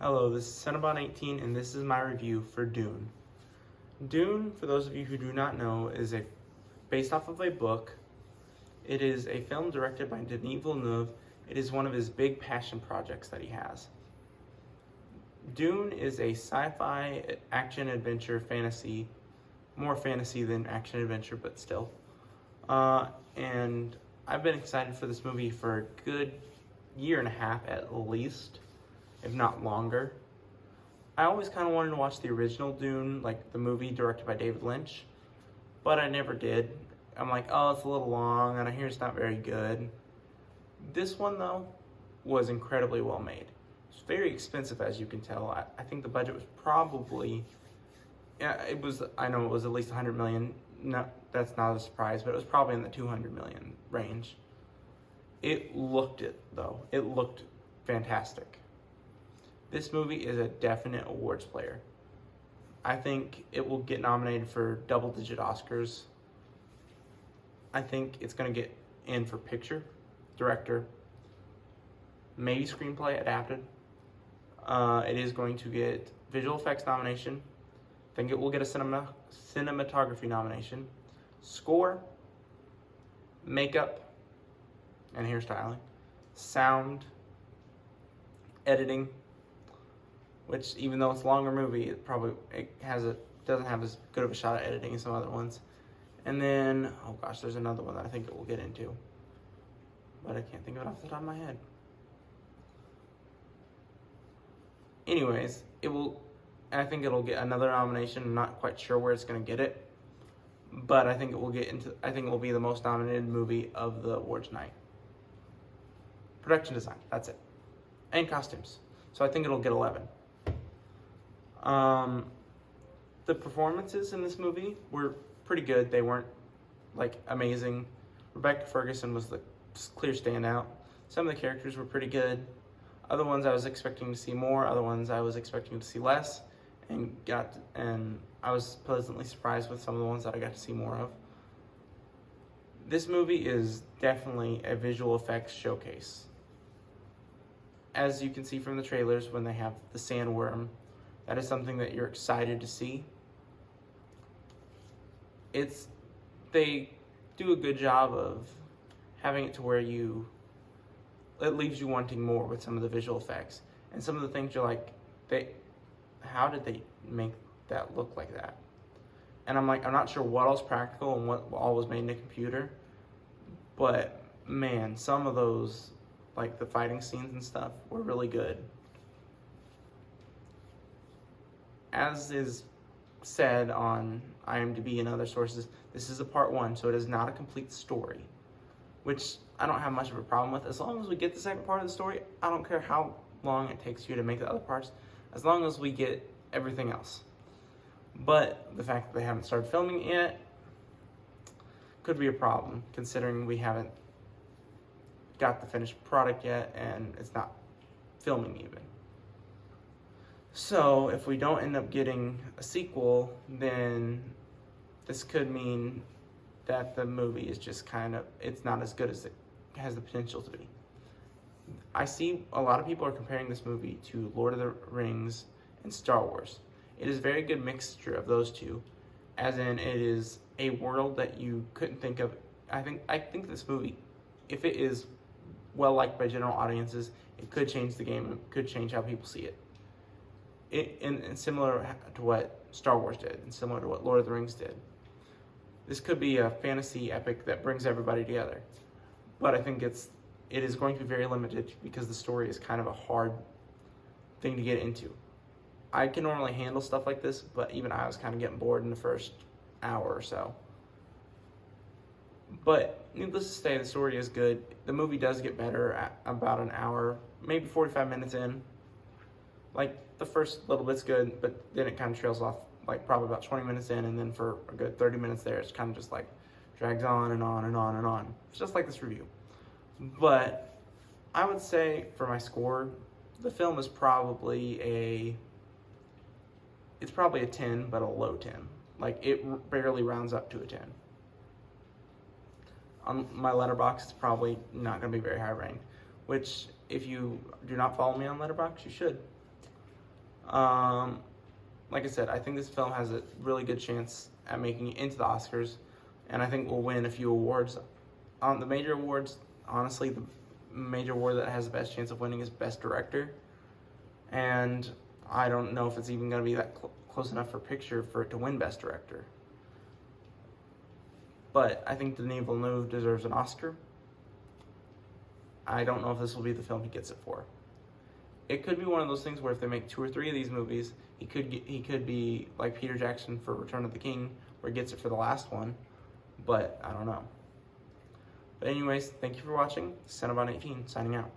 Hello, this is Cinnabon18 and this is my review for Dune. Dune, for those of you who do not know, is based off of a book. It is a film directed by Denis Villeneuve. It is one of his big passion projects that he has. Dune is a sci-fi action adventure fantasy, more fantasy than action adventure, but still. And I've been excited for this movie for a good year and a half at least, if not longer. I always kind of wanted to watch the original Dune, like the movie directed by David Lynch, but I never did. I'm like, oh, it's a little long, and I hear it's not very good. This one, though, was incredibly well made. It's very expensive, as you can tell. I think the budget was probably, I know it was at least 100 million. No, that's not a surprise, but it was probably in the 200 million range. It looked fantastic. This movie is a definite awards player. I think it will get nominated for double-digit Oscars. I think it's going to get in for picture, director, maybe screenplay adapted. It is going to get visual effects nomination. I think it will get a cinematography nomination, score, makeup and hairstyling, sound, editing, which even though it's a longer movie, it doesn't have as good of a shot at editing as some other ones. And then, oh gosh, there's another one that I think it will get into, but I can't think of it off the top of my head. Anyways, I think it'll get another nomination. I'm not quite sure where it's going to get it, but I think it will be the most nominated movie of the awards night. Production design, that's it. And costumes. So I think it'll get 11. The performances in this movie were pretty good. They weren't like amazing. Rebecca Ferguson was the clear standout. Some of the characters were pretty good. Other ones I was expecting to see more. Other ones I was expecting to see less. And I was pleasantly surprised with some of the ones that I got to see more of. This movie is definitely a visual effects showcase. As you can see from the trailers, when they have the sandworm, that is something that you're excited to see. They do a good job of having it to where it leaves you wanting more with some of the visual effects. And some of the things you're like, how did they make that look like that? And I'm not sure what all's practical and what all was made in a computer, but man, some of those, like the fighting scenes and stuff, were really good. As is said on IMDb and other sources, this is a part 1, so it is not a complete story, which I don't have much of a problem with. As long as we get the second part of the story, I don't care how long it takes you to make the other parts, as long as we get everything else. But the fact that they haven't started filming it yet could be a problem, considering we haven't got the finished product yet and it's not filming even. So if we don't end up getting a sequel, then this could mean that the movie is just it's not as good as it has the potential to be. I see a lot of people are comparing this movie to Lord of the Rings and Star Wars. It is a very good mixture of those two, as in it is a world that you couldn't think of. I think this movie, if it is well liked by general audiences, it could change the game. It could change how people see it. And similar to what Star Wars did, and similar to what Lord of the Rings did. This could be a fantasy epic that brings everybody together. But I think it is going to be very limited because the story is kind of a hard thing to get into. I can normally handle stuff like this, but even I was kind of getting bored in the first hour or so. But needless to say, the story is good. The movie does get better at about an hour, maybe 45 minutes in. Like, the first little bit's good, but then it kind of trails off, like probably about 20 minutes in, and then for a good 30 minutes there, it's kind of just like drags on and on and on and on. It's just like this review. But I would say for my score, the film is probably a 10, but a low 10. Like, it barely rounds up to a 10. On my Letterboxd, it's probably not going to be very high ranked, which if you do not follow me on Letterboxd, you should. Like I said, I think this film has a really good chance at making it into the Oscars, and I think we'll win a few awards. The major awards, honestly, the major award that has the best chance of winning is Best Director, and I don't know if it's even going to be that close enough for picture for it to win Best Director. But I think Denis Villeneuve deserves an Oscar. I don't know if this will be the film he gets it for. It could be one of those things where if they make 2 or 3 of these movies, he could be like Peter Jackson for Return of the King, where he gets it for the last one. But I don't know. But anyways, thank you for watching. Cinnabon18 signing out.